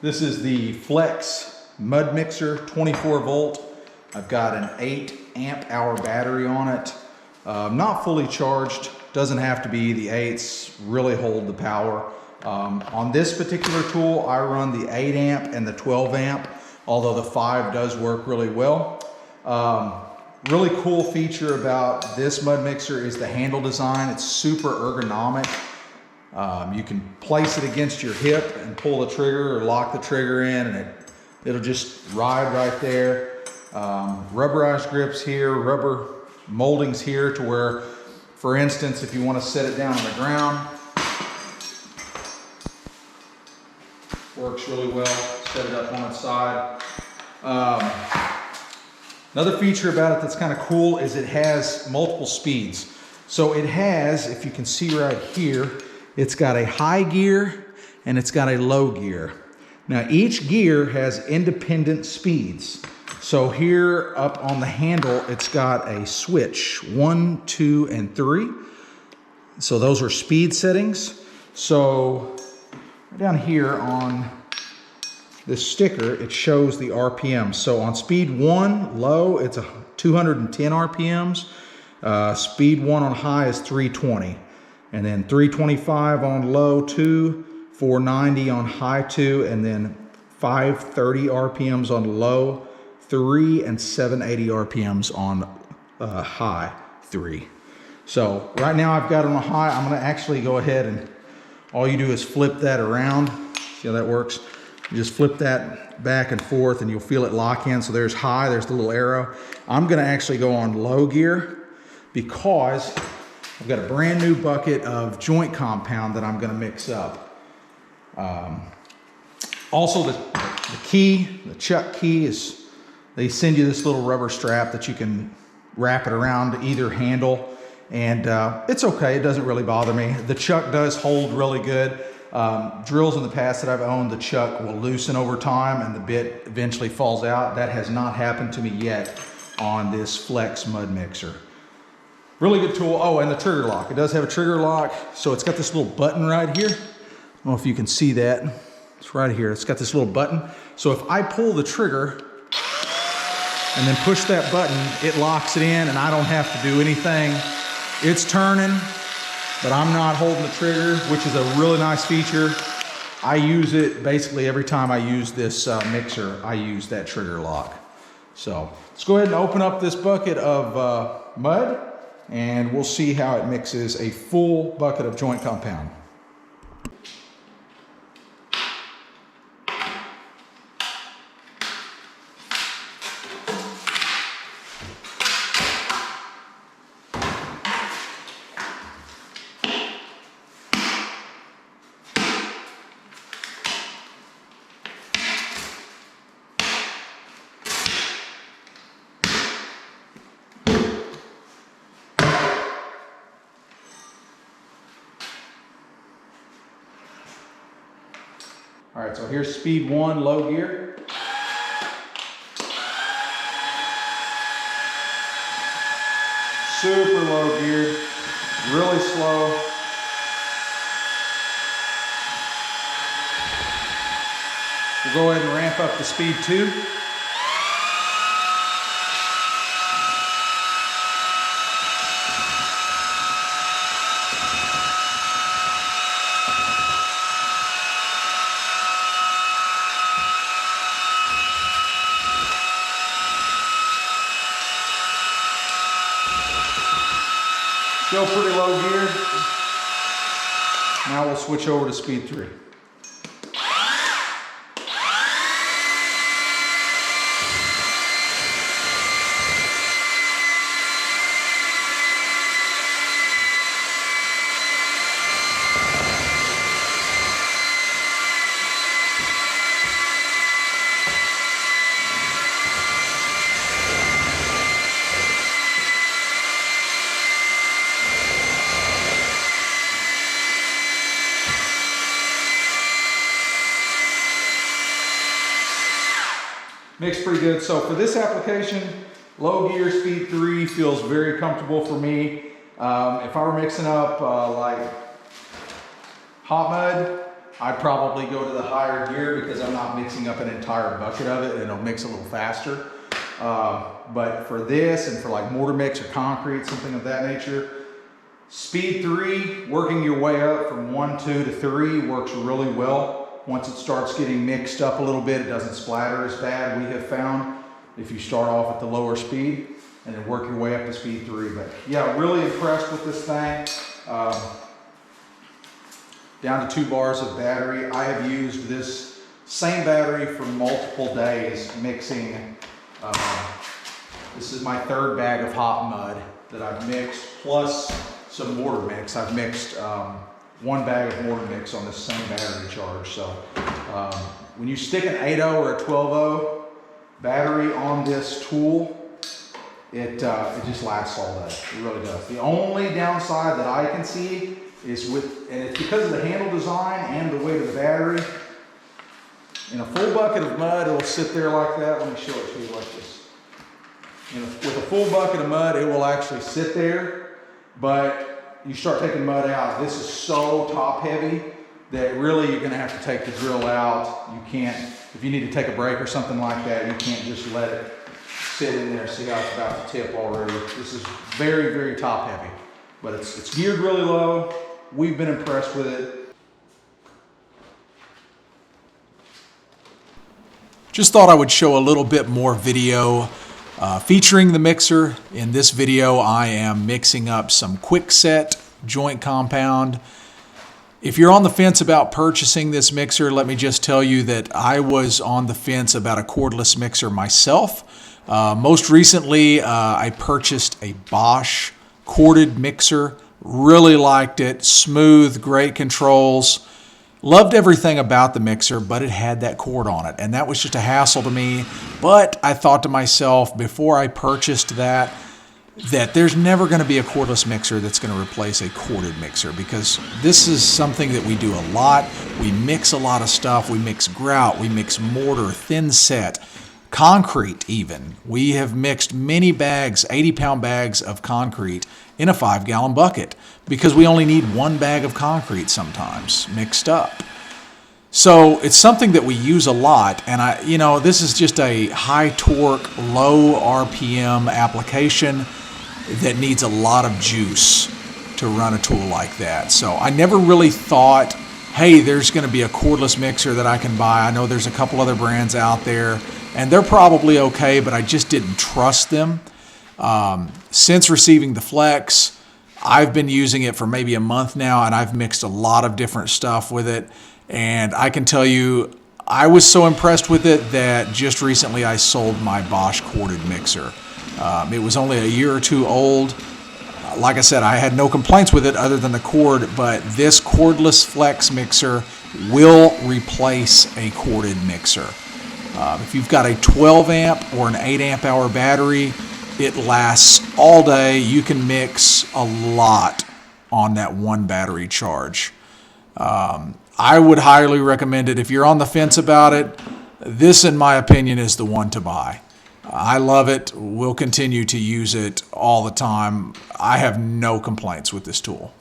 This is the Flex Mud Mixer, 24 volt. I've got an 8 amp hour battery on it. Not fully charged, doesn't have to be. The 8s really hold the power. On this particular tool, I run the 8 amp and the 12 amp, although the 5 does work really well. Really cool feature about this mud mixer is the handle design. It's super ergonomic. You can place it against your hip and pull the trigger or lock the trigger in, and it'll just ride right there. Rubberized grips here, rubber moldings here to where, for instance, if you want to set it down on the ground, works really well. Set it up on its side. Another feature about it that's kind of cool is it has multiple speeds. So it has, if you can see right here, it's got a high gear and it's got a low gear. Now each gear has independent speeds. So here up on the handle, it's got a switch, 1, 2, and 3. So those are speed settings. So down here on this sticker, it shows the RPM. So on speed 1, low, it's 210 RPMs. Speed 1 on high is 320. And then 325 on low 2, 490 on high 2, and then 530 RPMs on low 3, and 780 RPMs on high 3. So right now I've got it on high. I'm gonna actually go ahead and all you do is flip that around. See how that works? You just flip that back and forth and you'll feel it lock in. So there's high, there's the little arrow. I'm gonna actually go on low gear because I've got a brand new bucket of joint compound that I'm gonna mix up. Also the key, the chuck key is, they send you this little rubber strap that you can wrap it around either handle, and it's okay, it doesn't really bother me. The chuck does hold really good. Drills in the past that I've owned, the chuck will loosen over time and the bit eventually falls out. That has not happened to me yet on this Flex Mud Mixer. Really good tool. Oh, and the trigger lock. It does have a trigger lock. So it's got this little button right here. I don't know if you can see that. It's right here. It's got this little button. So if I pull the trigger and then push that button, it locks it in and I don't have to do anything. It's turning, but I'm not holding the trigger, which is a really nice feature. I use it basically every time I use this mixer, I use that trigger lock. So let's go ahead and open up this bucket of mud and we'll see how it mixes a full bucket of joint compound. All right, so here's speed 1, low gear. Super low gear, really slow. We'll go ahead and ramp up to speed 2. Still pretty low geared. Now we'll switch over to speed 3. Mixed pretty good. So for this application, low gear, speed 3 feels very comfortable for me. If I were mixing up like hot mud, I'd probably go to the higher gear because I'm not mixing up an entire bucket of it and it'll mix a little faster. But for this and for like mortar mix or concrete, something of that nature, speed 3, working your way up from 1, 2 to 3 works really well. Once it starts getting mixed up a little bit, it doesn't splatter as bad, we have found, if you start off at the lower speed and then work your way up to speed 3. But yeah, really impressed with this thing. Down to 2 bars of battery. I have used this same battery for multiple days mixing. This is my 3rd bag of hot mud that I've mixed, plus some mortar mix. I've mixed 1 bag of mortar mix on this same battery charge. So when you stick an 8.0 or a 12.0 battery on this tool, it just lasts all day. It really does. The only downside that I can see is and it's because of the handle design and the weight of the battery. In a full bucket of mud, it will sit there like that. Let me show it to you like this. With a full bucket of mud, it will actually sit there, but you start taking mud out. This is so top heavy that really you're gonna have to take the drill out. You can't, if you need to take a break or something like that, you can't just let it sit in there. See how it's about to tip already. This is very, very top heavy, but it's geared really low. We've been impressed with it. Just thought I would show a little bit more video featuring the mixer. In this video, I am mixing up some quickset joint compound. If you're on the fence about purchasing this mixer, let me just tell you that I was on the fence about a cordless mixer myself. Most recently, I purchased a Bosch corded mixer. Really liked it. Smooth, great controls. Loved everything about the mixer, but it had that cord on it, and that was just a hassle to me. But I thought to myself before I purchased that there's never going to be a cordless mixer that's going to replace a corded mixer, because this is something that we do a lot. We mix a lot of stuff. We mix grout, we mix mortar, thin set, concrete even. We have mixed many bags, 80-pound bags of concrete in a 5-gallon bucket because we only need 1 bag of concrete sometimes mixed up. So it's something that we use a lot, and this is just a high torque, low RPM application that needs a lot of juice to run a tool like that. So I never really thought, hey, there's going to be a cordless mixer that I can buy. I know there's a couple other brands out there, and they're probably okay, but I just didn't trust them. Since receiving the Flex, I've been using it for maybe a month now, and I've mixed a lot of different stuff with it. And I can tell you, I was so impressed with it that just recently I sold my Bosch corded mixer. It was only a year or 2 old. Like I said, I had no complaints with it other than the cord, but this cordless Flex mixer will replace a corded mixer. If you've got a 12 amp or an 8 amp hour battery, it lasts all day. You can mix a lot on that 1 battery charge. I would highly recommend it. If you're on the fence about it, this, in my opinion, is the one to buy. I love it. We'll continue to use it all the time. I have no complaints with this tool.